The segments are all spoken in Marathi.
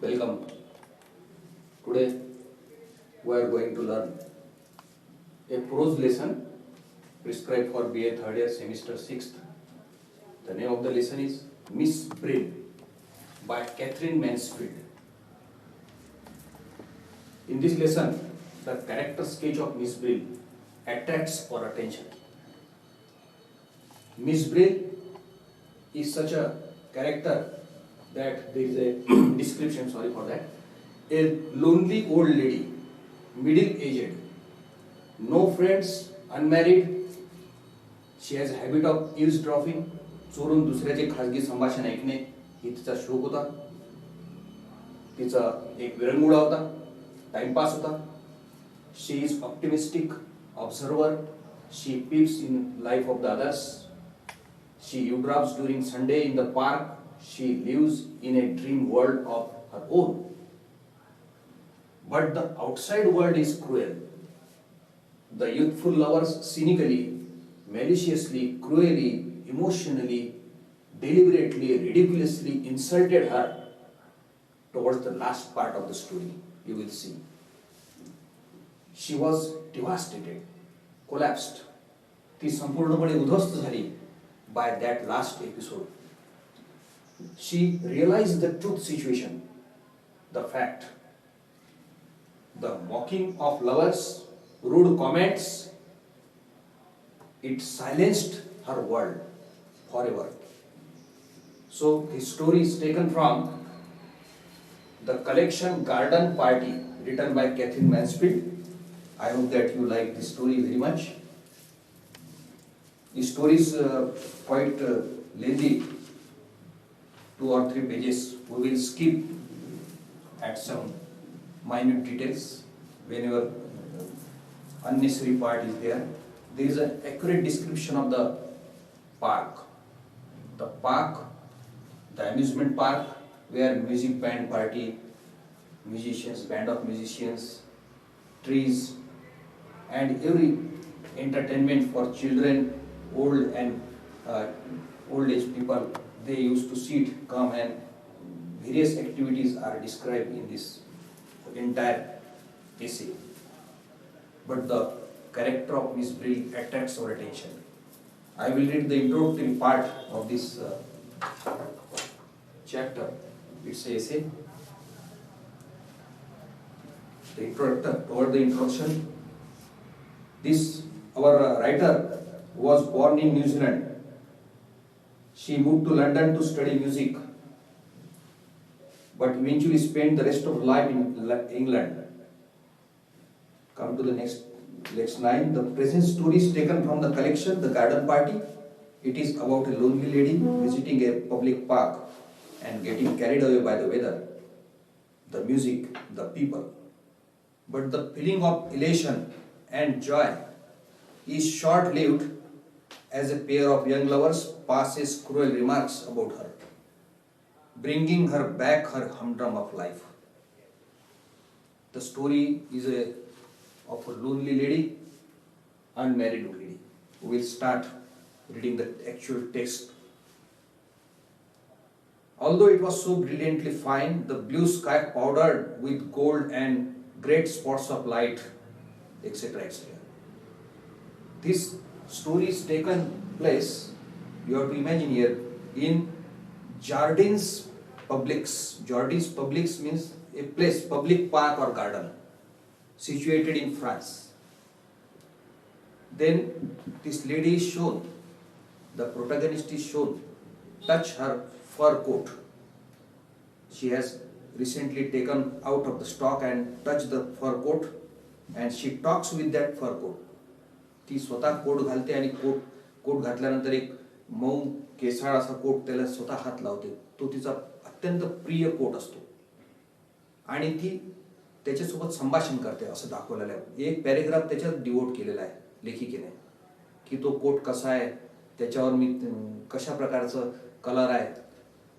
Welcome. Today we are going to learn a prose lesson prescribed for BA third year semester 6th. The name of the lesson is Miss Brill by Catherine Mansfield. In this lesson, the character sketch of Miss Brill attracts our attention. Miss Brill is such a character that there is a description, sorry for that. A lonely old lady, middle-aged, no friends, unmarried. She has a habit of eavesdropping, चोरून दुसऱ्याचे खाजगी संभाषण ऐकणे ही तिचा शौक होता. तिचा एक विरंगुळा होता, टाइमपास होता. She is optimistic observer. She peeps in life of the others. She eavesdrops during Sunday in the park. She lives in a dream world of her own. But the outside world is cruel. The youthful lovers cynically, maliciously, cruelly, emotionally, deliberately, ridiculously insulted her towards the last part of the story. You will see. She was devastated, collapsed. ती संपूर्णपणे उद्ध्वस्त झाली by that last episode. She realized the truth situation, the fact. The mocking of lovers, rude comments, it silenced her world forever. So this story is taken from the collection Garden Party, written by Catherine Mansfield. I hope that you like this story very much. The story is quite lengthy, 2 or 3 pages. We will skip at some minute details whenever unnecessary part is there. There is an accurate description of the park. The park, the amusement park, where music band party, musicians, band of musicians, trees, and every entertainment for children, old and old age people, they used to sit, come, and various activities are described in this entire essay. But the character of Miss Brill attracts our attention. I will read the introductory part of this chapter. It's an essay. The introductor, toward the introduction, our writer was born in New Zealand. She moved to London to study music, but eventually spent the rest of her life in England. Come to the next line. The present story is taken from the collection The Garden Party. It is about a lonely lady visiting a public park and getting carried away by the weather, the music, the people. But the feeling of elation and joy is short-lived as a pair of young lovers passes cruel remarks about her, bringing her back her humdrum of life. The story is of a lonely lady, unmarried lady. We will start reading the actual text. Although it was so brilliantly fine, the blue sky powdered with gold and great spots of light, etc., etc. This story is taken place, you have to imagine here, in Jardins Publics. Jardins Publics means a place, public park or garden, situated in France. Then this lady is shown, the protagonist is shown, touch her fur coat. She has recently taken out of the stock and touched the fur coat, and she talks with that fur coat. ती स्वतः कोट घालते आणि कोट घातल्यानंतर एक मऊ केसाळ असा कोट त्याला स्वतः हात लावते. तो तिचा अत्यंत प्रिय कोट असतो आणि ती त्याच्यासोबत संभाषण करते असं दाखवलेलं आहे. एक पॅरेग्राफ त्याच्यात डिवोट केलेला आहे लेखिकेने की तो कोट कसा आहे, त्याच्यावर मी कशा प्रकारचं कलर आहे,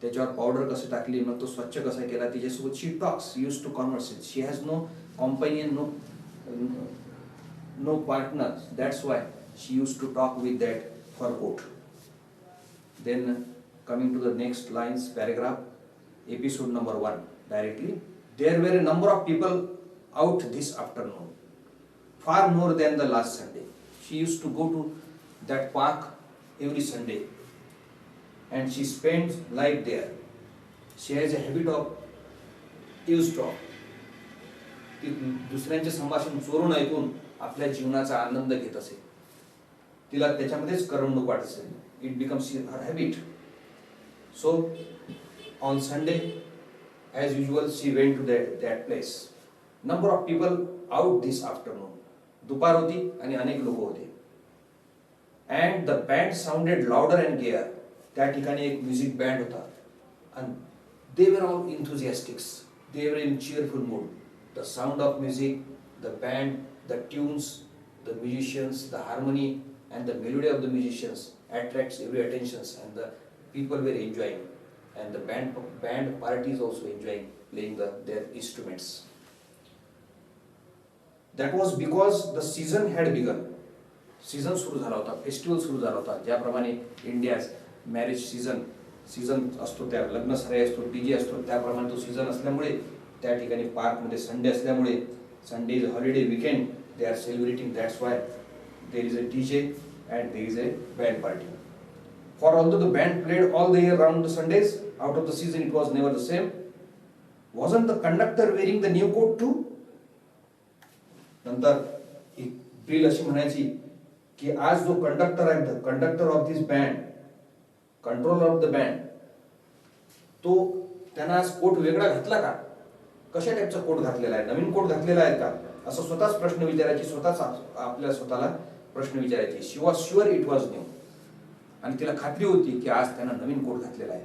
त्याच्यावर पावडर कसं टाकली, मग तो स्वच्छ कसा केला, तिच्यासोबत she talks, used to conversate. She has no companion, no partner. That's why she used to talk with that fur coat. Then coming to the next lines, paragraph, episode number 1, directly. There were a number of people out this afternoon, far more than the last Sunday. She used to go to that park every Sunday and she spends life there. She has a habit of eavesdrop. ती दुसऱ्यांचे संभाषण चोरून ऐकून आपल्या जीवनाचा आनंद घेत असे. तिला त्याच्यामध्येच करमणूक वाटत असे. It becomes her habit. So on Sunday, as usual, she went to that place. Number of people out this afternoon. दुपार होती आणि अनेक लोक होते. And the band sounded louder and gayer. त्या ठिकाणी एक म्युझिक बँड होता. And they were all enthusiastics. They were in cheerful mood. The sound of music, the band, the tunes, the musicians, the harmony and the melody of the musicians attracts every attention, and the people were enjoying, and the band party is also enjoying playing their instruments. That was because the season had begun. Season सुरू झाला होता, फेस्टिवल सुरू झाला होता. ज्याप्रमाणे इंडियाज मॅरेज सीझन असतो, त्या लग्न सराई असतो, डीजे असतो, त्याप्रमाणे तो सीझन असल्यामुळे त्या ठिकाणी पार्कमध्ये संडे असल्यामुळे Sunday is holiday weekend, they are celebrating. That's why there is a DJ and there is a band party. For although the band played all the year round the Sundays, out of the season it was never the same. Wasn't the conductor wearing the new coat too? नंतर ब्रिल अशी म्हणायची की आज जो कंडक्टर आहे, the conductor of this band, controller of the band, तो त्यांना आज कोट वेगळा घातला का? कशा टाईपचा कोट घातलेला आहे? नवीन कोट घातलेला आहे का? असं स्वतःच प्रश्न विचारायची, स्वतःच आपल्या स्वतःला प्रश्न विचारायची. She was sure it was new. आणि तिला खात्री होती की आज त्यांना नवीन कोट घातलेला आहे.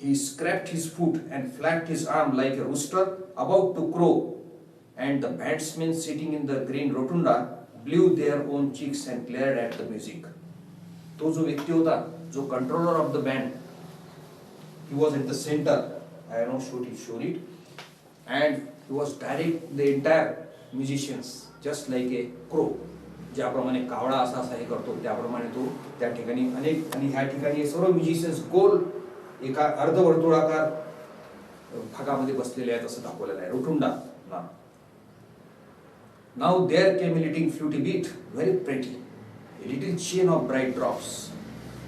He scraped his foot and flapped his arm like a rooster about to crow, and the batsmen sitting in the green rotunda blew their own cheeks and glared at the music. तो जो व्यक्ती होता, जो controller of the band, he was at the center. I know show it, and he was directing the entire musicians just like a crow. ज्याप्रमाणे कावळा असा हे करतो त्याप्रमाणे तो त्या ठिकाणी अनेक, आणि ह्या ठिकाणी सर्व म्युझिशियन्स गोल एका अर्धवर्तुळाकार भागामध्ये बसलेले आहेत असं दाखवलेलं आहे. रोटुंडा ना. Now there came a little fluty beat, very pretty, a little chain of bright drops.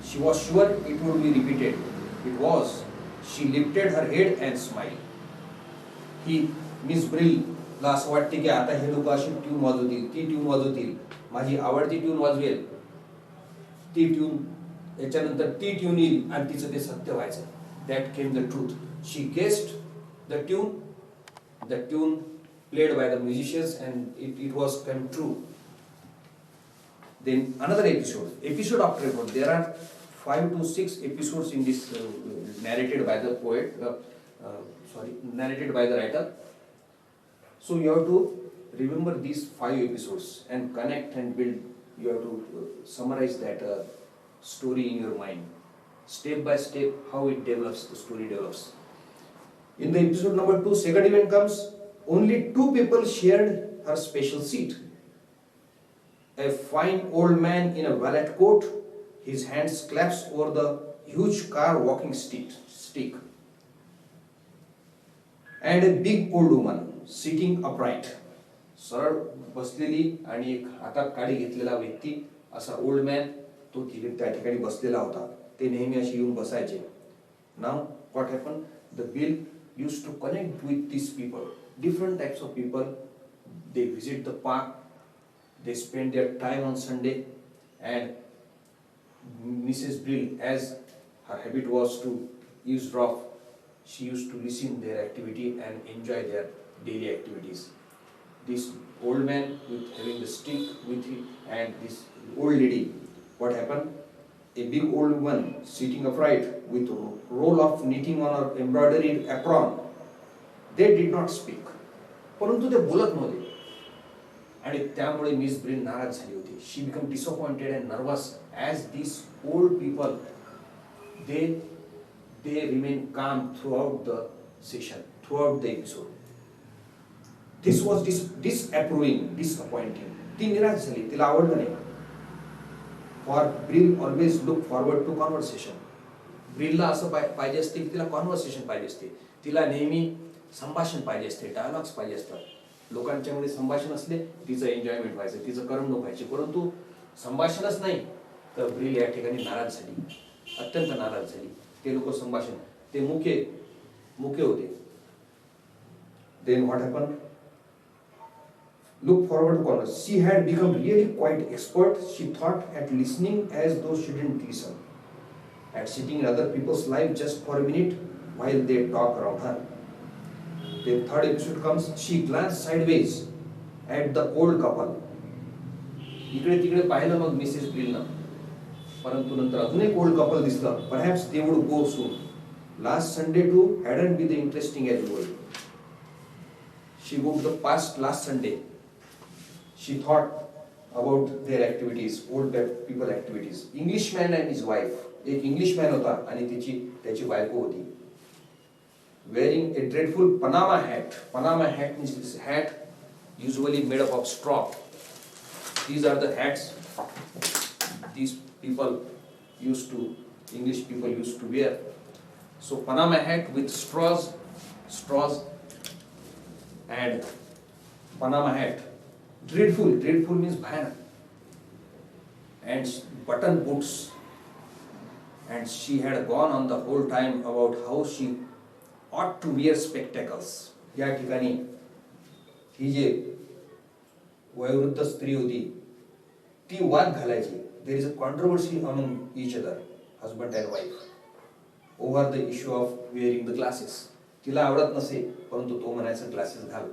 She was sure it would be repeated. It was. She lifted her head and smiled. He miss Brill ला असं वाटते की आता हे लोक अशी ट्यून वाजवतील, ती ट्यून वाजवतील, माझी आवडती ट्यून वाजवेल, ती ट्यून, याच्यानंतर ती ट्यून येईल आणि तिचं ते सत्य व्हायचं. That came the truth. She guessed the tune played by the musicians, and it was come true. Then another episode after episode. There are 5 to 6 episodes in this narrated by the poet, narrated by the writer. So you have to remember these 5 episodes and connect and build. You have to summarize that story in your mind, step by step, how it develops, the story develops. In the episode number 2, second event comes. Only 2 people shared her special seat. A fine old man in a valet coat, his hands clasped over the huge car walking stick, and a big old woman sitting upright. सरळ बसलेली आणि एक हातात काडी घेतलेला व्यक्ती, असा ओल्ड मॅन, तो त्या ठिकाणी बसलेला होता. ते नेहमी अशी येऊन बसायचे. Now what happened? The bill used to connect with these people, different types of people. They visit the park, they spend their time on Sunday, and Mrs. Brill, as her habit was to eavesdrop, she used to listen their activity and enjoy their daily activities. This old man with having the stick with him, and this old lady, what happened? A big old woman sitting upright with a roll of knitting on her embroidered apron. They did not speak. परंतु ते बोलत नव्हते, आणि त्यामुळे मिस ब्रिल नाराज झाली होती. She become disappointed and nervous as this old people they remain calm throughout the session, throughout the episode. This was disapproving, disappointing. ती निराश झाली, तिला आवडलं नाही. For Brill always looked forward to conversation. ब्रिलला असं पाहिजे असते की तिला कॉन्व्हर्सेशन पाहिजे असते. तिला नेहमी संभाषण पाहिजे असते, डायलॉग्स पाहिजे असतात. लोकांच्यामध्ये संभाषण असले तिचं एन्जॉयमेंट व्हायचं, तिचं करमणूक व्हायची. परंतु संभाषणच नाही तर ब्रिल या ठिकाणी नाराज झाली, अत्यंत नाराज झाली. ते लोक संभाषण, ते मुके होते. Then what happen? Look forward to corners. She had become really quite expert. She thought at listening as though she didn't listen. At sitting in other people's life just for a minute while they talk around her. The third episode comes. She glanced sideways at the old couple. इकडे तिकडे पाहिलं मग मिसेस ब्रिलनं, परंतु नंतर अजून एक ओल्ड कपल दिसलं. Perhaps they would go soon. Last Sunday too hadn't been the interesting as usual. She moved the past last Sunday. She thought about their activities, old people activities. Englishman and his wife. एक Englishman होता आणि त्याची बायको होती. Wearing a dreadful Panama hat. Panama hat means this hat usually made up of straw. These are the hats these English people used to wear. So Panama hat with straws and Panama hat. Dreadful means bhayanak. And button boots. And she had gone on the whole time about how she ought to wear spectacles. या ठिकाणी ही जे वयोवृद्ध स्त्री होती ती वाद घालायची. There is a controversy among each other, husband and wife, over the issue of wearing the glasses. तिला आवडत नसे परंतु तो म्हणायचा ग्लासेस घाल.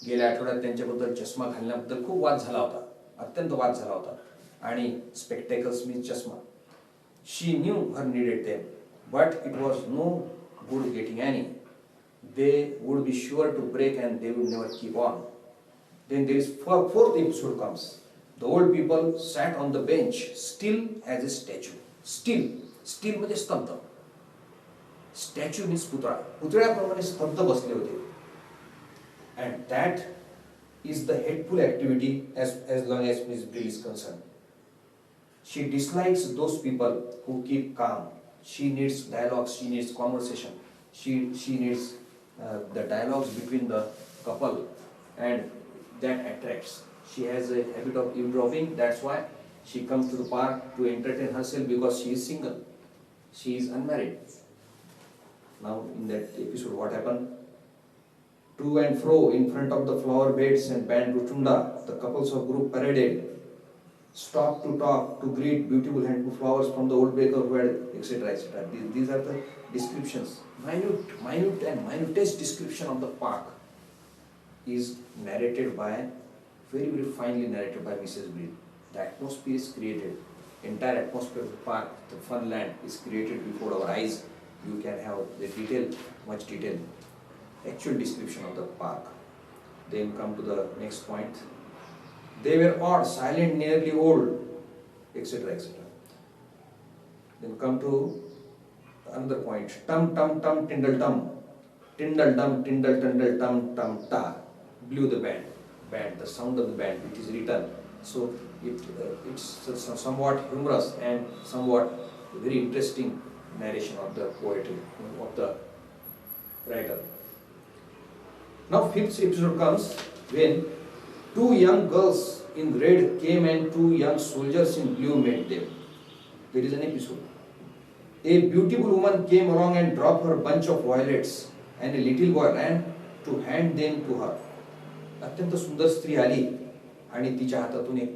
गेल्या आठवड्यात त्यांच्याबद्दल चष्मा घालण्याबद्दल खूप वाद झाला होता, अत्यंत वाद झाला होता. आणि स्पेक्टेकल्स मीन्स चष्मा. She knew her needed them but it was no good getting any. They would be sure to break and they would never keep on. Then there is fourth episode comes. The old people sat on the bench still as a statue. Still म्हणजे स्तब्ध. स्टॅच्यू मीन्स पुतळा. पुतळ्याप्रमाणे स्तब्ध बसले होते. And that is the hateful activity as long as Miss Brill is concerned. She dislikes those people who keep calm. She needs dialogues, she needs conversation. She needs the dialogues between the couple, and that attracts. She has a habit of eavesdropping. That's why she comes to the park to entertain herself, because she is single. She is unmarried. Now in that episode what happened? To and fro in front of the flower beds and band rotunda, the couples of group paraded, stopped to talk, to greet beautiful handful flowers from the old baker who had, etc., etc. These are the descriptions. Minute and minutest description of the park is narrated by, very finely narrated by Mrs. Brill. The atmosphere is created. Entire atmosphere of the park, the fun land is created before our eyes. You can have the detail, much detail. Actual description of the park. Then come to the next point. They were odd, silent, nearly old, etc., etc. Then come to another point. Tum tum tum tindle tum, tindle dum tindle tindle tum tum ta. Blew the band, the sound of the band. It is written. So it's somewhat humorous and somewhat very interesting narration of the poetry of the writer. Now fifth episode comes when two young girls in red came and two young soldiers in blue met them. There is an episode. A beautiful woman came along and dropped her bunch of violets, and a little boy ran to hand them to her. अत्यंत सुंदर स्त्री आली आणि तिच्या हातातून एक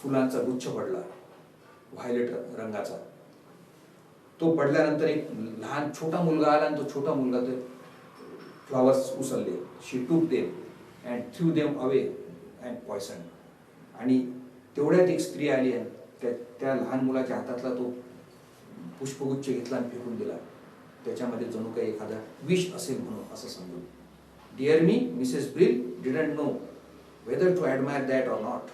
फुलांचा गुच्छ पडला, व्हायलेट रंगाचा. तो पडल्यानंतर एक लहान छोटा मुलगा आला आणि तो छोटा मुलगा ते flowers उचलले. She took them and threw them away and poisoned. आणि तेवढ्यात एक स्त्री आली आणि त्या लहान मुलाच्या हातातला तो पुष्पगुच्छ घेतला आणि फेकून दिला. त्याच्यामध्ये जणू काही एखादा विष असेल म्हणून असं समजून. Dear me, Mrs Brill didn't know whether to admire that or not.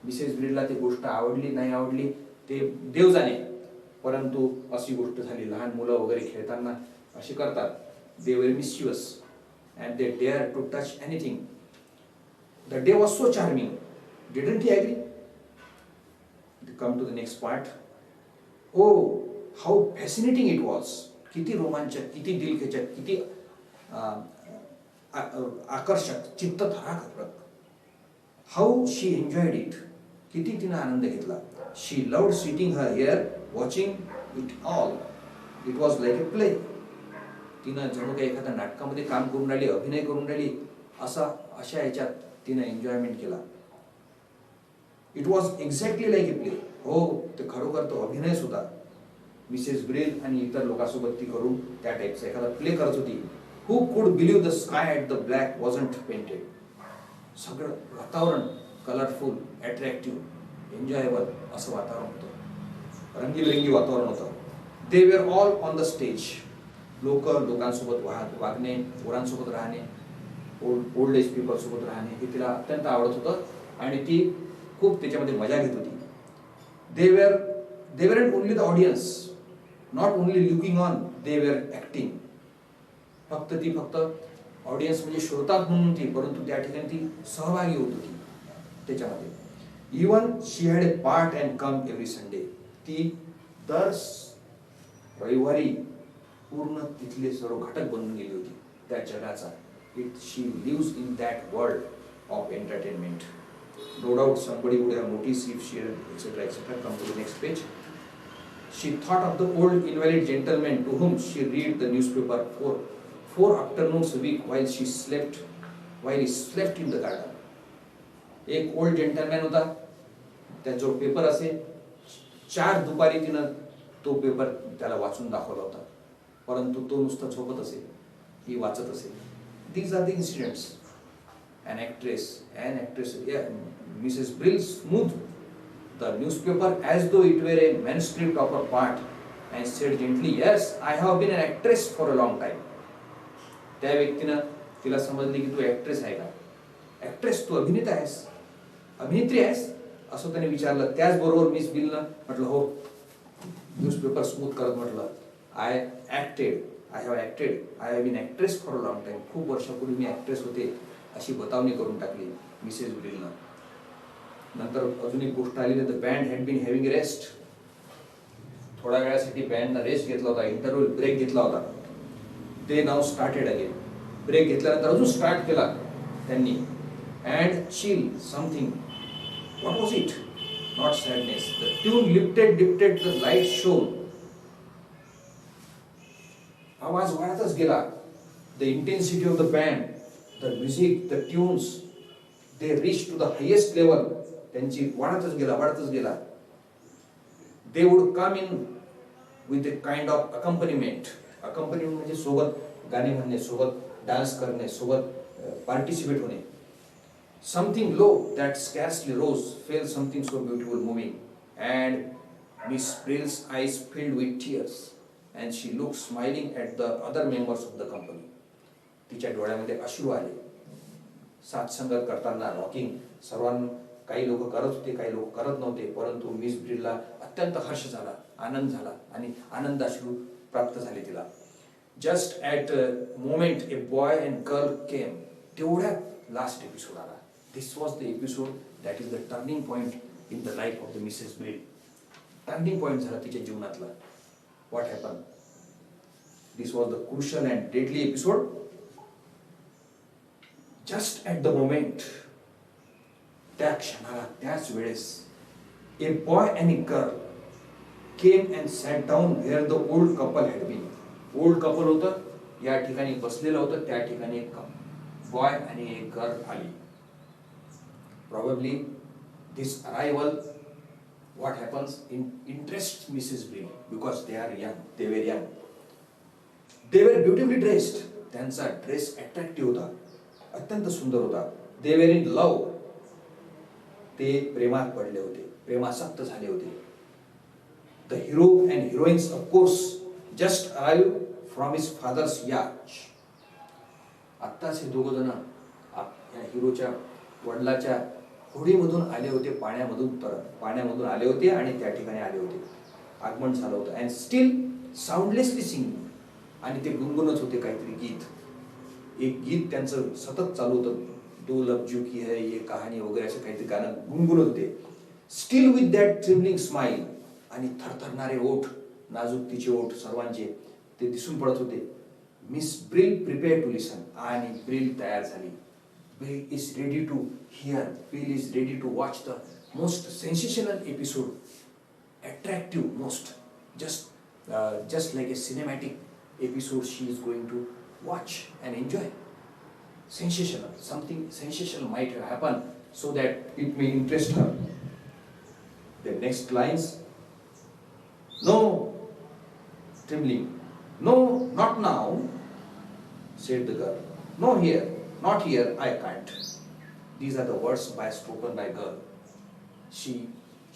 मिसेस ब्रिलला ती गोष्ट आवडली नाही आवडली ते देव जाणे, परंतु अशी गोष्ट झाली. लहान मुलं वगैरे खेळताना अशी करतात. They were mischievous and they dared to touch anything. The day was so charming. Didn't he agree? Come to the next part. Oh, how fascinating it was. किती रोमांचक, किती दिलखेचक, किती आकर्षक, चित्तथरारक. हाऊ शी एन्जॉयड इट, किती तिने आनंद घेतला. She loved sitting her here watching it all. It was like a play. तिनं जणू काही एखाद्या नाटकामध्ये काम करून राहिली, अभिनय करून राहिली, अशा याच्यात तिनं एन्जॉयमेंट केला. It was exactly like a play. हो, ते खरोखर तो अभिनयच होता. मिसेस ब्रिल आणि इतर लोकांसोबत ती करून त्या टाईपचा एखादा प्ले करत होती. हू कुड believe the sky at the black wasn't painted. सगळं वातावरण कलरफुल, अट्रॅक्टिव्ह, एन्जॉयबल असं वातावरण होतं. रंगीबेरंगी वातावरण होतं. They were all on the stage. लोकांसोबत वागणे, पोरांसोबत राहणे, ओल्ड एज पीपल सोबत राहणे हे तिला अत्यंत आवडत होतं आणि ती खूप त्याच्यामध्ये मजा घेत होती. They weren't only the audience, not only looking on, they were acting. फक्त ऑडियन्स म्हणजे श्रोता म्हणून ती, परंतु त्या ठिकाणी ती सहभागी होत होती त्याच्यामध्ये. Even she had A part and come every Sunday. ती दर रविवारी पूर्ण तिथले सर्व घटक बनून गेली होती त्या जगाचा. She lives in that world of entertainment. No doubt somebody would have noticed if she had etc. Come to the next page. She thought of the old invalid gentleman to whom she read the newspaper four afternoons a week while he slept in the garden. एक ओल्ड जेंटलमॅन होता, त्याचा पेपर असे 4 दुपारी तिनं तो पेपर त्याला वाचून दाखवला होता, परंतु तो नुसता झोपत असे, ही वाचत असे. These are the incidents. An actress, Mrs. Brill smoothed the newspaper as though it were a manuscript of her part and said gently, "Yes, I have been an actress for a long time." त्या व्यक्तीनं तिला समजले की तू ऍक्ट्रेस आहे का. ऍक्ट्रेस, तू अभिनेता आहेस, अभिनेत्री आहेस, असं त्याने विचारलं. त्याचबरोबर मिस बिलनं म्हटलं हो. न्यूजपेपर स्मूथ करत म्हटलं, I have been actress for a long time. खूप वर्षापूर्वी मी ऍक्ट्रेस होते अशी बतावणी करून टाकली मिसेस ब्रिलनं. नंतर अजून एक गोष्ट आली, the band had been having rest. थोड्या वेळासाठी बँडनं रेस्ट घेतला होता, इंटरव्हल ब्रेक घेतला होता. ते नाव स्टार्टेड अगेन. ब्रेक घेतल्यानंतर अजून स्टार्ट केला त्यांनी. And chill something, what was it, not sadness. The tune lifted, the light shone. आवाज वाढतच गेला. The intensity of the band, the music, the tunes, they reach to the highest level. त्यांची वाढतच गेला. They would come in with a kind of accompaniment. Accompaniment म्हणजे सोबत गाणे म्हणणे, सोबत डान्स करणे, सोबत पार्टिसिपेट होणे. Something low that scarcely rose fell something so beautiful moving. And Miss Brill's eyes filled with tears and she looked smiling at the other members of the company. तिच्या डोळ्यामध्ये अश्रू आले. साथसंगत करताना रॉकिंग काही लोक करत होते, काही लोक करत नव्हते, परंतु मिस ब्रिलला अत्यंत हर्ष झाला, आनंद झाला आणि आनंदाश्रू प्राप्त झाले तिला. Just at moment a boy and girl came. तेवढ्यात लास्ट एपिसोड आला. This was the episode that is the turning point in the life of the Mrs Brill. Turning point झाला तिच्या जीवनातला. What happen? This was the crucial and deadly episode. Just at the moment, त्या क्षणाला, त्याच वेळेस, a boy and a girl came and sat down where the old couple had been. Old couple होतं, या ठिकाणी बसलेलं होतं, त्या ठिकाणी एक बॉय आणि एक गर्ल आली. Probably this arrival, what happens, interest Mrs Brill because they are young, they were young, they were beautifully dressed. त्यांचा ड्रेस अट्रॅक्टिव्ह होता, अत्यंत सुंदर होता. They were in love. ते प्रेमात पडले होते, प्रेमासक्त झाले होते. The hero and heroines of course just arrive from his father's याच. आत्ताच हे दोघं जण या हिरोच्या वडिलाच्या होडीमधून आले होते, पाण्यामधून आले होते आणि त्या ठिकाणी आले होते. आगमन झालं होतं. And still soundlessly singing. आणि ते गुणगुणत होते काहीतरी गीत. एक गीत त्यांचं सतत चालू होतं. दो लफ्जों की है ये कहाणी वगैरे असं काहीतरी गाणं गुणगुणत होते. Steel with that trembling smile. आणि थरथरणारे ओठ, नाजूक तिचे ओठ सर्वांचे. ते दिसून पडत होते. Miss Brill prepare to listen, आणि ब्रिल तयार झाली. Brill is ready to hear, Brill is ready to watch the most sensational episode, attractive most, just like a cinematic episode she is going to watch and enjoy. Sensational, something sensational might happen so that it may interest her. The next lines, no, trembling, no, not now, said the girl. No, here, not here, I can't. These are the words spoken by girl.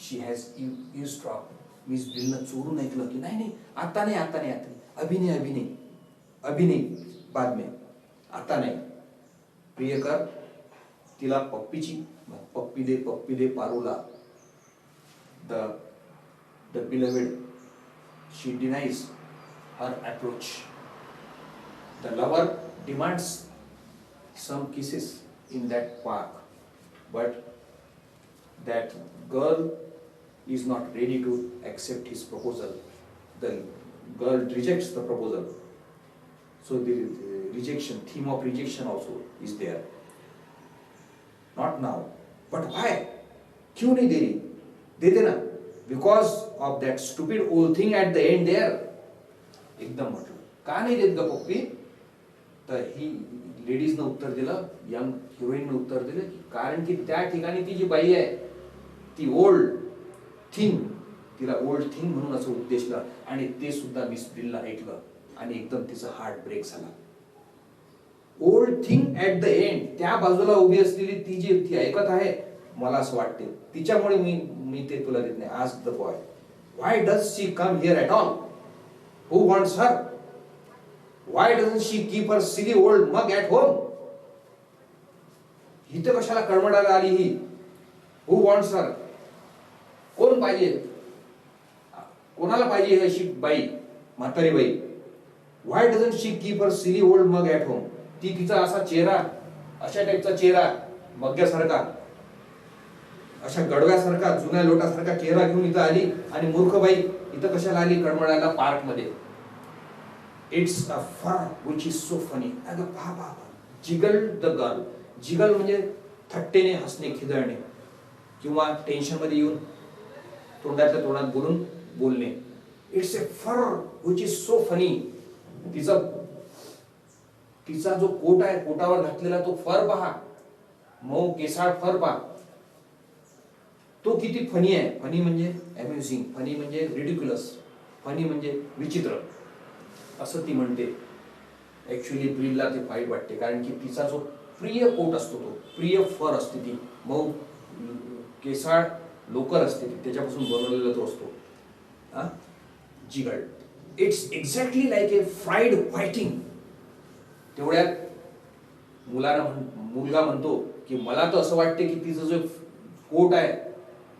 She has eavesdropped. Miss ब्रिलनं चोरून ऐकलं की नाही, आता नाही, अभिनय बाद में, आता नाही. प्रियकर तिला पप्पी दे पारूला. The beloved, she denies her approach. The lover demands some kisses in that park, but that girl is not ready to accept his proposal. The girl rejects the proposal. So the rejection, theme of rejection also is there. Not now. But why? क्यों नहीं दे रही? दे देना. Because of that stupid old thing at the end there. एकदम म्हटलं, का नाही देत ग पप्पी? तर ही लेडीजनं उत्तर दिलं, यंग हिरोईननं उत्तर दिलं की कारण की त्या ठिकाणी ती जी बाई आहे ती ओल्ड थिंग, तिला ओल्ड थिंग म्हणून असं उद्देशलं, आणि ते सुद्धा मिस ब्रिलला ऐकलं आणि एकदम तिचा हार्ट ब्रेक झाला. Old thing at the end, त्या बाजूला उभी असलेली ती ऐकत आहे. मला असं वाटते तिच्यामुळे मी ते तुला देत नाही. Ask the boy, why does she come here at all? Who wants her? Why doesn't she keep her silly old mug at home? इथं कशाला कळमडायला आली ही? हू वॉन्ट्स हर? कोण पाहिजे? कोणाला पाहिजे अशी बाई, म्हातारी बाई? Why doesn't she keep her silly old mug at home? ती तिचा असा चेहरा, अशा टाईपचा चेहरा, मग्यासारखा, अशा गडव्यासारखा, जुन्या लोटासारखा चेहरा घेऊन इथं आली, आणि मूर्ख बाई इथं कशाला आली कळमळायला पार्क मध्ये? It's a fur which is so funny. अगं पहा, जिगल द गर्ल. जिगल म्हणजे थट्टेने हसणे, खिदळणे, किंवा टेन्शन मध्ये येऊन तोंडातल्या तोंडात बोलणे. It's a fur which is so funny. तिचा जो कोट आहे, कोटावर घातलेला तो फर पहा, मऊ केसाळ फर पहा, तो किती फनी आहे. फनी म्हणजे अम्युझिंग, फनी म्हणजे रिडिक्युलस, फनी म्हणजे विचित्र, असं ती म्हणते. ऍक्च्युअली ब्रिलला ते वाईट वाटते, कारण की तिचा जो प्रिय कोट असतो, तो प्रिय फर असते, ती मऊ केसाळ लोकर असते, त्याच्यापासून बनवलेला तो असतो. जिगल. It's exactly like a fried whiting. तेवढ्यात मुलगा म्हणतो की मला तर असं वाटते की तिचं जो कोट आहे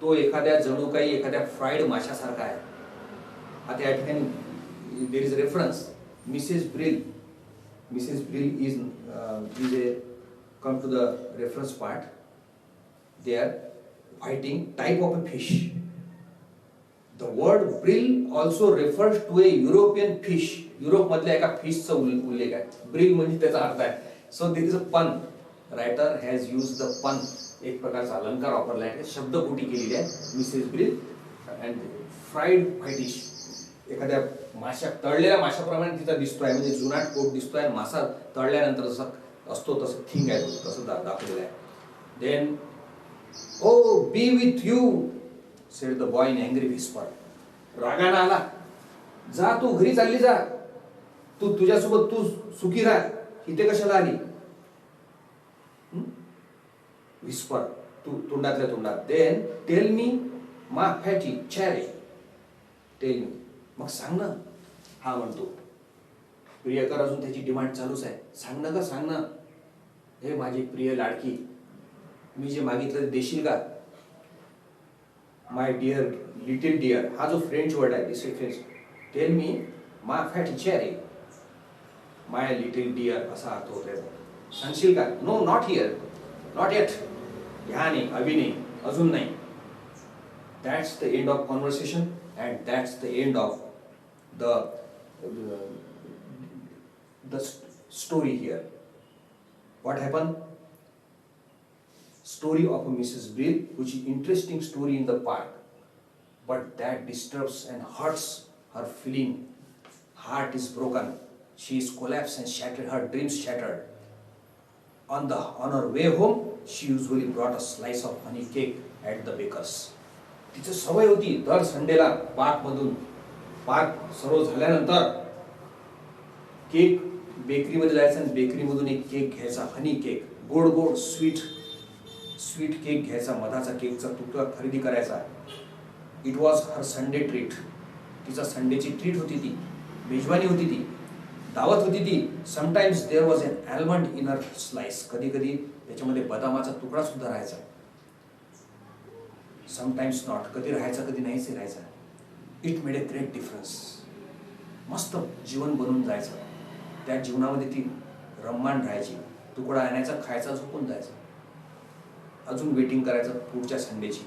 तो जणू काही एखाद्या फ्राईड माशासारखा आहे. आता या ठिकाणी there is reference. Mrs Brill is a come to the reference part. They are whiting type of a fish. The word brill also refers to a European fish. Europe मधल्या एका फिशचा उल्लेख आहे. ब्रिल म्हणजे त्याचा अर्थ आहे. So there is a pun. Writer has used the pun. एक प्रकारचा अलंकार वापरला आहे, शब्दकोटी केलेली आहे. Mrs Brill and fried whitish. एखाद्या माशा, तळलेल्या माशाप्रमाणे तिचा दिसतोय, म्हणजे जुनाट कोट दिसतोय. मासा तळल्यानंतर जसं असतो तसं थिंग आहे, तसं दाखवलेलं आहे. Then oh be with you said the boy in angry whisper. रागानं आला, जा तू घरी चालली जा, तुझ्यासोबत तू सुखी राह, इथे कशाला आली? व्हिस्पर, तू तोंडातल्या तोंडात. देन टेल मी मा फॅटी चॅरे, टेल मी, मग सांग ना. हा म्हणतो. प्रियकर अजून त्याची डिमांड चालूच आहे. सांग ना, सांग ना, हे माझी प्रिय लाडकी, मी जे मागितलं देशील का? माय डिअर, लिटिल डिअर, हा जो फ्रेंच वर्ड आहे, दिस फ्रेंच. टेल मी मा फॅटी चॅरे, माय लिटिल डिअर, असा अर्थ होत आहे. सांगशील का? No, not here, not yet, ह्या नाही, अभि नाही, अजून नाही. That's the end of conversation, and that's the end of the the story here. What happened? Story of Mrs. Brill, which is interesting story in the park, but that disturbs and hurts her feeling. Heart is broken. She is collapsed and shattered. Her dreams shattered. On her way home, she usually brought a slice of honey cake at the baker's. तिचं सवय होती दर संडेला पार्क सर्व झाल्यानंतर केक बेकरीमध्ये जायचं आणि बेकरीमधून एक केक घ्यायचा, हनी केक, गोड गोड स्वीट केक घ्यायचा, मधाचा केकचा तुकडा खरेदी करायचा. It was her Sunday treat. तिचा संडेची ट्रीट होती ती, मेजवानी होती ती, दावत होती ती. Sometimes there was an almond in her slice. कधी कधी त्याच्यामध्ये बदामाचा तुकडा सुद्धा राहायचा. समटाइम्स नॉट, कधी राहायचा कधी नाहीच राहायचा. It made a great difference. मस्त जीवन बनून जायचं. त्या जीवनामध्ये ती रम्मान राहायची. तुकडा आणायचा, खायचा, झोपून जायचा. अजून वेटिंग करायचं पुढच्या संडेची.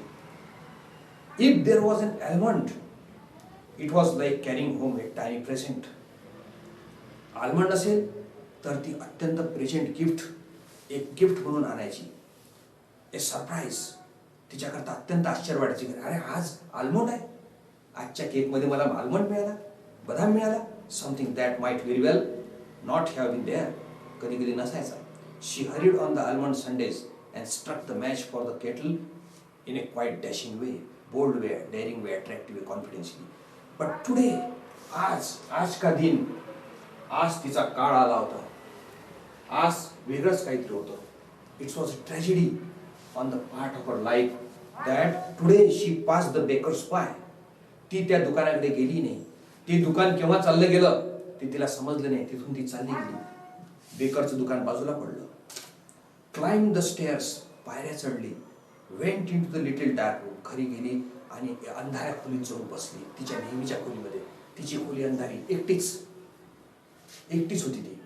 If there was an almond, it was like carrying home a tiny present. Almond असेल तर ती अत्यंत प्रेझेंट गिफ्ट, एक गिफ्ट म्हणून आणायची. ए सरप्राईज. तिच्याकरता अत्यंत आश्चर्य वाटायचे. अरे आज आल्मंड आहे, आजच्या केकमध्ये मला आल्मंड मिळाला, बदाम मिळाला. Something that might very well not have been there. कधी कधी नसायचा. She hurried on the almond Sundays and struck the match for the kettle in a quite dashing way, bold way, daring way, attractive way, confidentially. But today, आज का दिन, आज तिचा काळ आला होता. आज वेगळंच काहीतरी होतं. It's was a tragedy on the part of her life that today she pass the bakers by. ती त्या दुकानाकडे गेली नाही. ते दुकान केव्हा चाललं गेलं ते तिला समजलं नाही. तिथून ती चालली गेली. बेकरचं दुकान बाजूला पडलं. क्लाइंब द स्टेअर्स, पायऱ्या चढली. Went in to the little dark room, घरी गेली आणि अंधाऱ्या खोलीत जाऊन बसली. तिच्या नेहमीच्या खोलीमध्ये. तिची खोली अंधारी, एकटीच होती ती.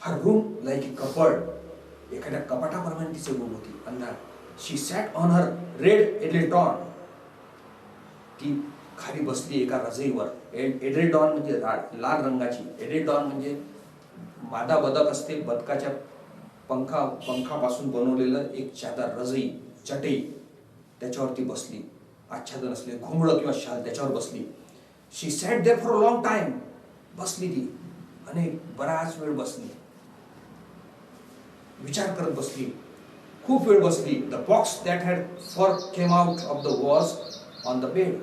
हर रूम लाईक ए कपबोर्ड, एखाद्या कपाटाप्रमाणे तिचे रूम होती, अंधार. शी सॅट ऑन हर रेड एड्रेटॉन. ती खाली बसली एका रजईवर. एड्रेटॉन म्हणजे लाल रंगाची. एड्रेटॉन म्हणजे मादा बदक असते, बदकाच्या पंखापासून बनवलेलं एक चादर, रजई, चटई, त्याच्यावरती बसली. आच्छादन असले घोंगडं किंवा शाल त्याच्यावर बसली. She sat there for a long time. बसली ती बराच वेळ बसली. विचार करत बसली, खूप वेळ बसली. The box that had fur came out of the was on the bed.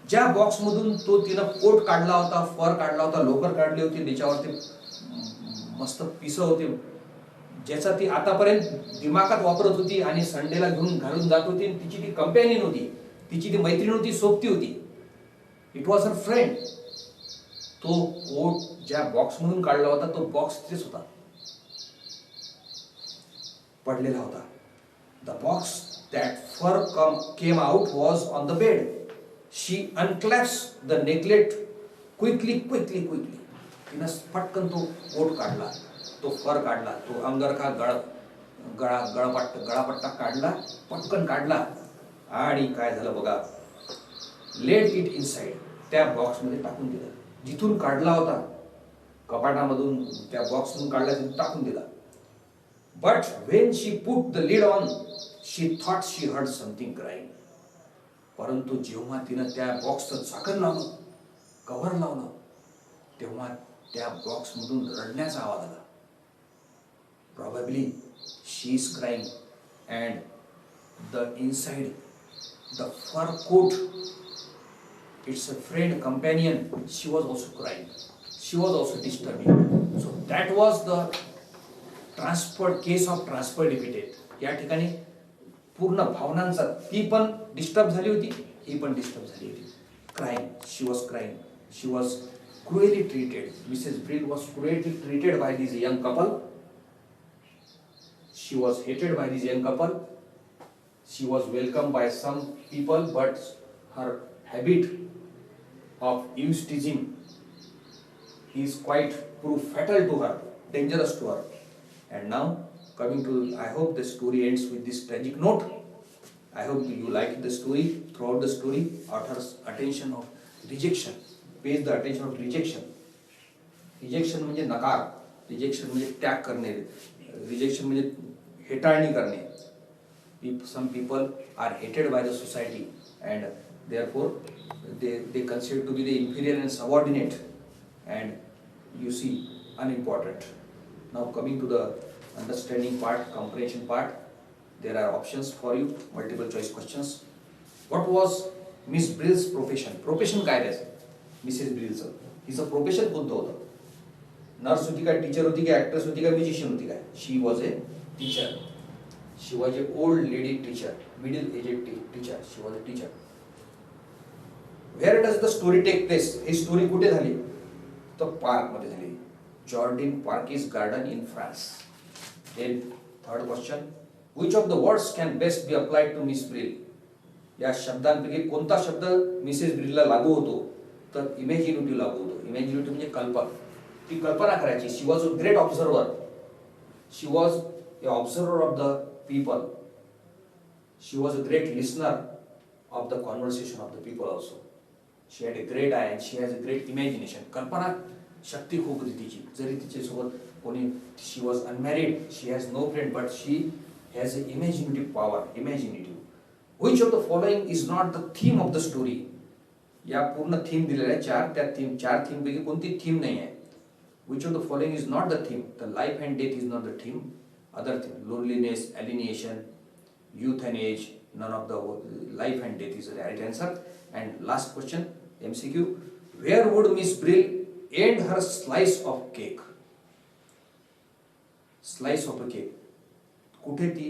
ज्या बॉक्स मधून तो तिनं कोट काढला होता, फर काढला होता, लोकर काढली होती, त्याच्यावरती मस्त पिसं होते, ज्याचा ती आतापर्यंत दिमागात वापरत होती आणि संडेला घेऊन घालून जात होती. तिची ती कंपॅनियन होती, तिची ती मैत्रीण होती, सोबती होती. It was her friend. तो कोट ज्या बॉक्स मधून काढला होता तो बॉक्स तिथेच होता, पडलेला होता. The box that fur came out was on the bed. She unclasped the necklet quickly. तिनं पटकन तो कोट काढला, तो फर काढला, तो अंगरखा गळापट्टा काढला, पटकन काढला आणि काय झालं बघा. Let it inside. त्या बॉक्समध्ये टाकून दिलं. जिथून काढला होता, कपाटामधून त्या बॉक्समधून काढला, तिथून टाकून दिला. But when she put the lid on, she thought she heard something crying. परंतु जेव्हा तिनं त्या बॉक्सचं झाकण लावलं, कव्हर लावलं, तेव्हा त्या बॉक्समधून रडण्याचा आवाज आला. Probably she is crying, and the inside, the fur coat, it's a friend, companion, she was also crying. She was also disturbing. So that was the case of transfer defeated. या ठिकाणी पूर्ण भावनांचा, ती पण डिस्टर्ब झाली होती, ही पण डिस्टर्ब झाली होती. Crying, she was crying. She was cruelly treated. Mrs. Brill was cruelly treated by this young couple. She was hated by this young couple. She was welcomed by some people, but her habit of eavesdropping is quite proved fatal to her, dangerous to her. And now, coming to, I hope the story ends with this tragic note. I hope you like the story. Throughout the story, author's attention of rejection, pays the attention of rejection. Rejection म्हणजे नकार, रिजेक्शन म्हणजे त्याग करणे, रिजेक्शन म्हणजे हेटाळणी करणे. Some people are hated by the society and therefore they consider to be the inferior and subordinate and you see unimportant. Now coming to the understanding part, comprehension part, there are options for you, multiple choice questions. What was Miss Brill's profession? Profession काय आहे मिसेस ब्रिलचं? हिचं प्रोफेशन कोणतं होतं? नर्स होती काय, टीचर होती काय, ऍक्ट्रेस होती काय, म्युझिशियन होती काय? She was a teacher. She was an old lady teacher, middle-aged teacher. She was a teacher. Where does the story take place? ही स्टोरी कुठे झाली? तर पार्क मध्ये झाली. Jardin park is garden in France. Then third question, which of the words can best be applied to Miss Brill? या शब्दांपैकी कोणता शब्द मिसेस ब्रिलला लागू होतो? तर इमॅजिनेटिव्ह लागू होतो. इमॅजिनेटिव्ह म्हणजे कल्पना. ती कल्पना करायची. She was a great observer. She was a observer of the people. She was a great listener of the conversation of the people also. She had a great eye and she has a great imagination. कल्पना शक्ती खूप होती तिची. जरी तिच्या सोबत कोणी, she was unmarried, she has no friend, but she has an imaginative power. Imaginative. Which of the following is not the theme of the story? या पूर्ण थीम दिलेल्या चार, त्या चार थीम पैकी कोणती थीम नाही आहे. Which of the following is not the theme? The life and death is not the theme. Other thing, loneliness, alienation, youth and age, none of the life and death is the right answer. And last question, MCQ, where would Miss Brill end her slice of cake? Slice of a cake. कुठे ती?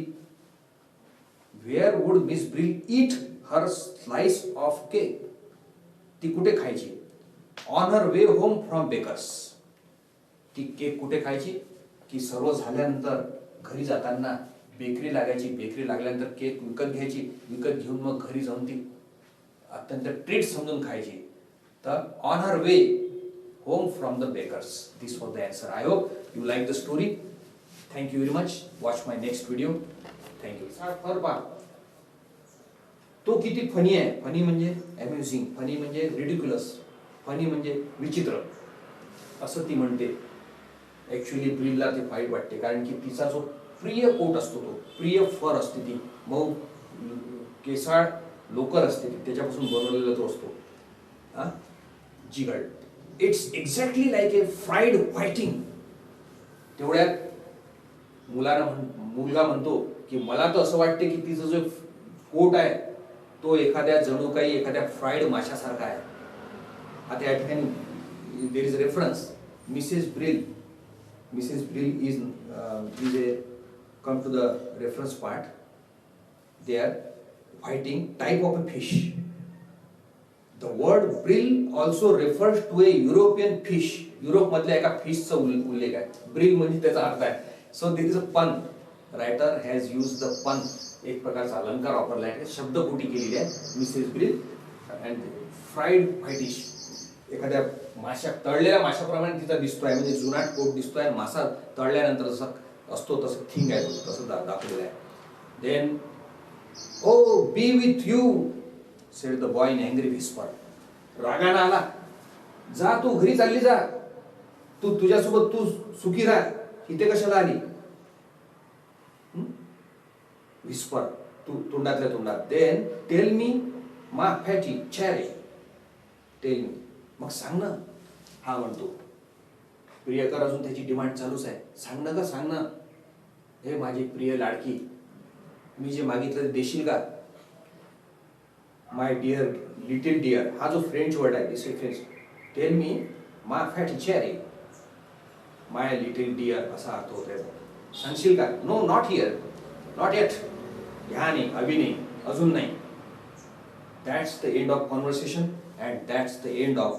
Where would Miss Brill eat her slice of cake? ती कुठे खायची? On her way home from Baker's. ती केक कुठे खायची? की सर्व झाल्यानंतर घरी जाताना बेकरी लागायची, बेकरी लागल्यानंतर केक विकत घ्यायची, विकत घेऊन मग घरी जाऊन ती अत्यंत ट्रीट समजून खायची. तर on her way home from the bakers. This was the answer. I hope you like the story. Thank you very much. Watch my next video. Thank you. फर पा तो किती फनी आहे. फनी म्हणजे अम्युझिंग, फनी म्हणजे रिडिक्युलस, फनी म्हणजे विचित्र असं ती म्हणते. ऍक्च्युली ब्रिलला ते फाईट वाटते, कारण की तिचा जो प्रिय कोट असतो, तो प्रिय फर असते, ती मऊ केसाळ लोकर असते, ती त्याच्यापासून बनवलेला तो असतो जिगड. It's exactly like a fried whiting. तेवढ्यात मुलगा म्हणतो की मला तर असं वाटते की तिचा जो कोट आहे तो एखाद्या जणू काही एखाद्या फ्राईड माशासारखा आहे. आता या ठिकाणी there is reference. Mrs Brill is a come to the reference part. They are fighting type of a fish. The word brill also refers to a European fish. Europe मधल्या एका फिशचा उल्लेख आहे. ब्रिल म्हणजे त्याचा अर्थ आहे. So there is a pun. Writer has used the pun. एक प्रकारचा अलंकार वापरला आहे, शब्दकोटी केलेली आहे. Mrs Brill and fried fish. एखाद्या माशा, तळलेल्या माशाप्रमाणे तिचा दिसतोय, म्हणजे जुनाट कोट दिसतोय. मासा तळल्यानंतर जसा असतो तसं थिंग आहे, तसं दाखवलेलं आहे. Then oh be with you said the boy in angry whisper. रागानं आला, जा तू घरी चालली जा, तू तुझ्यासोबत तू सुखी राह, इथे कशाला आली? व्हिस्पर, तू तोंडातल्या तोंडात. देन टेल मी मा फॅटी चॅरे. टेल मी, मग सांग ना. हा म्हणतो. प्रियकर अजून त्याची डिमांड चालूच आहे. सांग ना, का सांग ना, हे माझी प्रिय लाडकी, मी जे मागितलं देशील का? माय डिअर, लिटिल डिअर, हा जो फ्रेंच वर्ड आहे, दिस फ्रेंच. टेल मी मा फॅट चेरी, माय लिटिल डिअर असा अर्थ होत आहे. सांगशील का? No, not here, not yet. ह्या नाही, अभि नाही, अजून नाही. That's the end of conversation and that's the end of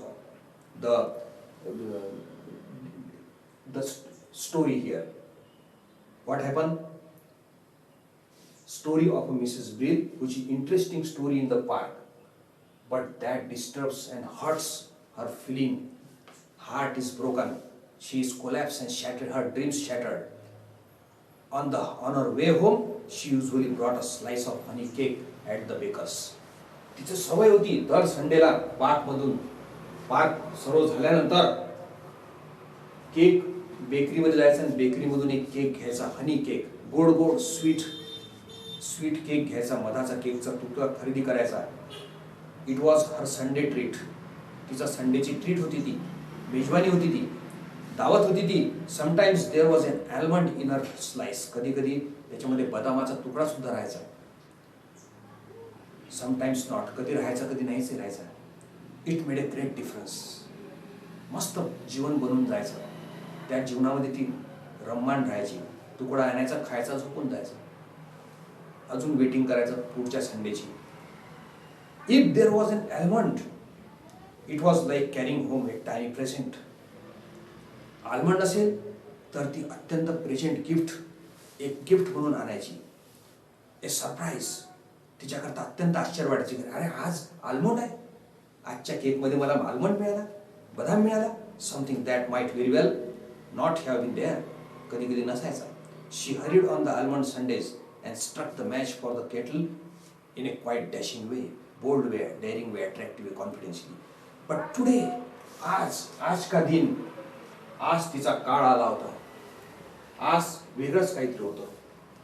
the story here. What happened? Story of Mrs. Brill, which is interesting story in the park, but that disturbs and hurts her feeling. Heart is broken. She is collapsed and shattered. Her dreams shattered. On her way home, she usually brought a slice of honey cake at the baker's. तिचं सवय होती दर संडेला पार्क सर्व झाल्यानंतर केक बेकरीमध्ये जायचं आणि बेकरीमधून एक केक घ्यायचा, हनी केक, गोड गोड स्वीट केक घ्यायचा, मधाचा केकचा तुकडा खरेदी करायचा. It was her Sunday treat. तिचा संडेची ट्रीट होती ती, मेजवानी होती ती, दावत होती ती. Sometimes there was an almond in her slice. कधी कधी त्याच्यामध्ये बदामाचा तुकडा सुद्धा राहायचा. समटाइम्स नॉट, कधी राहायचा कधी नाहीच राहायचा. It made a great difference. मस्त जीवन बनून जायचं. त्या जीवनामध्ये ती रम्मान राहायची. तुकडा आणायचा, खायचा, झोपून जायचा. अजून वेटिंग करायचं पुढच्या संडेची. If there was an almond, it was like carrying home a tiny present. Almond असेल तर ती अत्यंत प्रेझेंट गिफ्ट, एक गिफ्ट म्हणून आणायची. ए सरप्राईज. तिच्याकरता अत्यंत आश्चर्य वाटायचे. अरे आज आल्मंड आहे, आजच्या केकमध्ये मला आल्मंड मिळाला, बदाम मिळाला. Something that might very well not have been there. कधी कधी नसायचा. She hurried on the almond Sundays and struck the match for the kettle in a quite dashing way, bold way, daring way, attractive way, confidentially. But today, आज का दिन, आज तिचा काळ आला होता. आज वेगळंच काहीतरी होतं.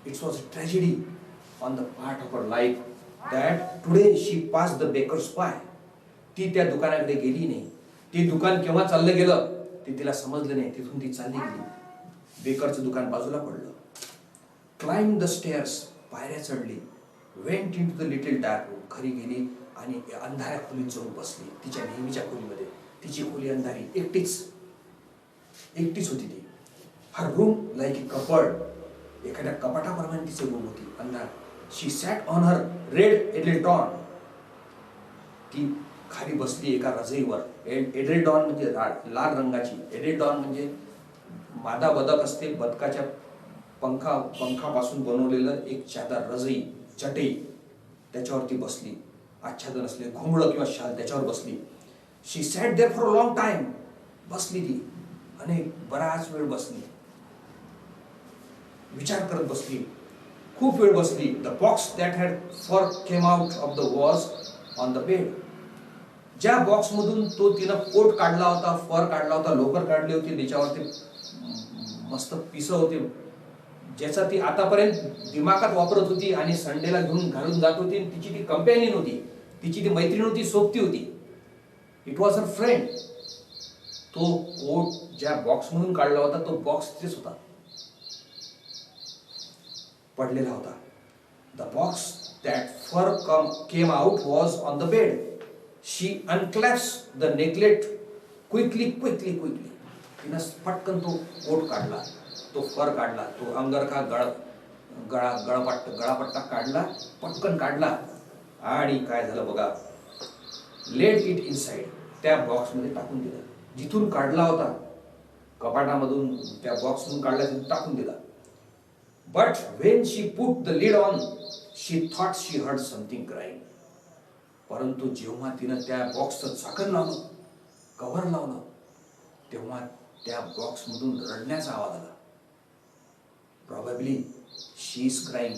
It's was a tragedy on the part of her life that today she pass the bakers by. ती त्या दुकानाकडे गेली नाही. ते दुकान केव्हा चाललं गेलं ते तिला समजलं नाही. तिथून ती चालली गेली. बेकरचं दुकान बाजूला पडलं. क्लाइंब द स्टेअर्स, पायऱ्या चढली. Went in to the little dark room, घरी गेली आणि अंधाऱ्या खोलीत जाऊन बसली. तिच्या नेहमीच्या खोलीमध्ये. तिची खोली अंधारी, एकटीच होती ती. हर रूम लाईक ए कपबोर्ड, एखाद्या कपाटाप्रमाणे तिचे रूम होती, अंधार. शी सॅट ऑन हर रेड एडल्टॉन. ती खाली बसली एका रजईवर. एडल्टॉन म्हणजे लाल रंगाची. एडल्टॉन म्हणजे मादा बदक असते, बदकाच्या पंखापासून बनवलेलं एक चादर, रजई, चटई, त्याच्यावरती बसली. आच्छादन असले घोंगडं किंवा शाल त्याच्यावर बसली. She sat there for a long time. बसली ती बराच वेळ बसली. विचार करत बसली, खूप वेळ बसली. The box that had fur came out of the was on the bed. ज्या बॉक्समधून तो तिनं कोट काढला होता, फर काढला होता, लोकर काढली होती, त्याच्यावरती मस्त पिसं होते, ज्याचा ती आतापर्यंत दिमागात वापरत होती आणि संडेला घेऊन घालून जात होती. तिची ती कंपॅनियन होती, तिची ती मैत्रीण होती, सोबती होती. It was her friend. तो कोट ज्या बॉक्समधून काढला होता तो बॉक्स तिथेच होता, पडलेला होता. The box that fur came out was on the bed. She unclasps the necklet quickly. तिनं पटकन तो कोट काढला, तो फर काढला, तो अंगरखा गळापट्टा काढला, पटकन काढला. आणि काय झालं बघा, लेट इट इनसाइड. त्या बॉक्समध्ये टाकून दिलं. जिथून काढला होता, कपाटामधून त्या बॉक्समधून काढला, तिथून टाकून दिला. But when she put the lead on, she thought she heard something crying. परंतु जेव्हा तिनं त्या बॉक्सचं झाकण लावलं, कव्हर लावलं, तेव्हा त्या बॉक्समधून रडण्याचा आवाज आला. Probably she is crying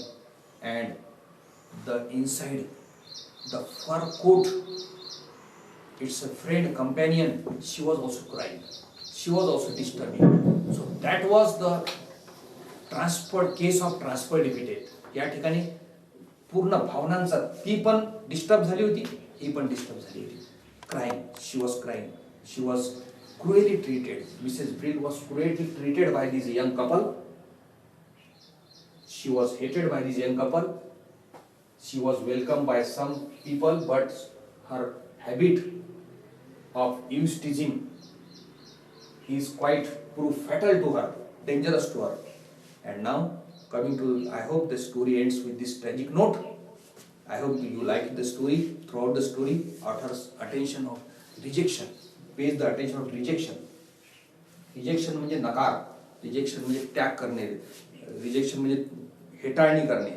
and the inside the fur coat, it's a friend, companion, she was also crying, she was also disturbing. So that was the case of transferred epithet. या ठिकाणी पूर्ण भावनांचा, ती पण डिस्टर्ब झाली होती, ही पण डिस्टर्ब झाली होती. crying, she was cruelly treated. Mrs. Brill was cruelly treated by this young couple. She was hated by this young couple. She was welcomed by some people, but her habit of use teasing is quite proof fatal to her, dangerous to her. And now coming to, I hope the story ends with this tragic note. I hope you liked the story. Throughout the story, author's attention of rejection, pays the attention of rejection. Rejection म्हणजे नकार, rejection म्हणजे त्याग करणे, rejection म्हणजे हेटाळणी करणे.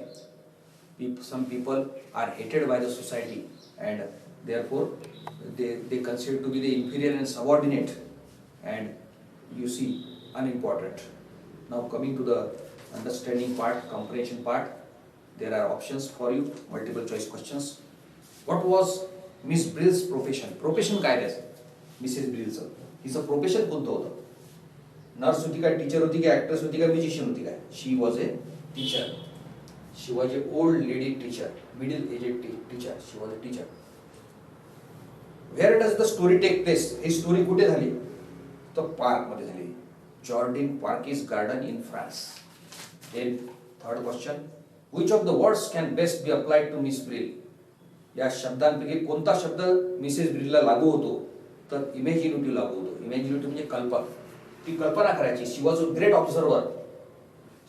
Some people are hated by the society and therefore they consider to be the inferior and subordinate, and you see, unimportant. Now coming to the understanding part, comprehension part, there are options for you, multiple choice questions. What was Miss Brill's profession? Profession काय त्याचं? Mrs. Brillचं हिचं प्रोफेशन कोणतं होतं? नर्स होती काय, टीचर होती काय, ऍक्ट्रेस होती काय, म्युझिशियन होती काय? She was a teacher. She was a old lady teacher, middle aged teacher. She was a teacher. Where does the story take place? ही स्टोरी कुठे झाली? तर पार्क मध्ये झाली. Jardin park is garden in France. Then third question, which of the words can best be applied to Miss Brill? या शब्दांपैकी कोणता शब्द मिसेस ब्रिलला लागू होतो? तर इमॅजिनेटिव्ह लागू होतो. इमॅजिनेटिव्ह म्हणजे कल्पना. ती कल्पना करायची. She was a great observer.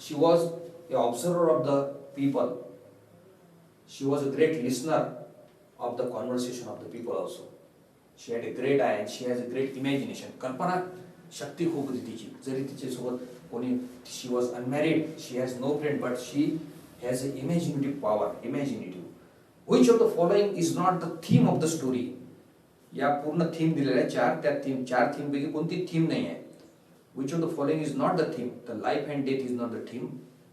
She was a observer of the people. She was a great listener of the conversation of the people also. She had a great eye and she has a great imagination. कल्पना शक्ती खूप होती तिची. जरी तिच्यासोबत कोणी, she was unmarried, she has no friend, but she has a imaginative power. Imaginative. Which of the following is not the theme of the story? या पूर्ण थीम दिलेल्या चार, त्या चार थीम पैकी कोणती थीम नाही आहे? Which of the following is not the theme? The life and death is not the theme.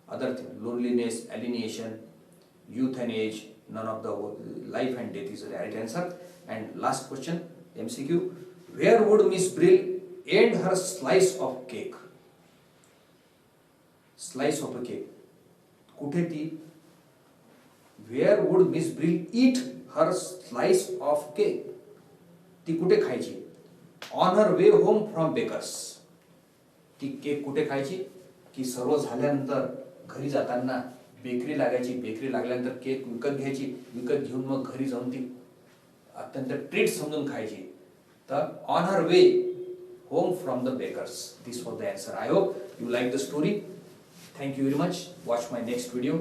Other theme, loneliness, alienation, youth and age, none of the life and death is the right answer. And last question, MCQ, where would Miss Brill end her slice of cake? Slice of a cake. कुठे ती? Where would Miss Brill eat her slice of cake? ती कुठे खायची? On her way home from bakers. ती केक कुठे खायची? की सर्व झाल्यानंतर घरी जाताना बेकरी लागायची. बेकरी लागल्यानंतर केक विकत घ्यायची. विकत घेऊन मग घरी जाऊन ती अत्यंत ट्रीट समजून खायची. तर on her way home from the bakers. This was the answer. I hope you like the story. Thank you very much. Watch my next video.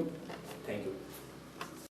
Thank you.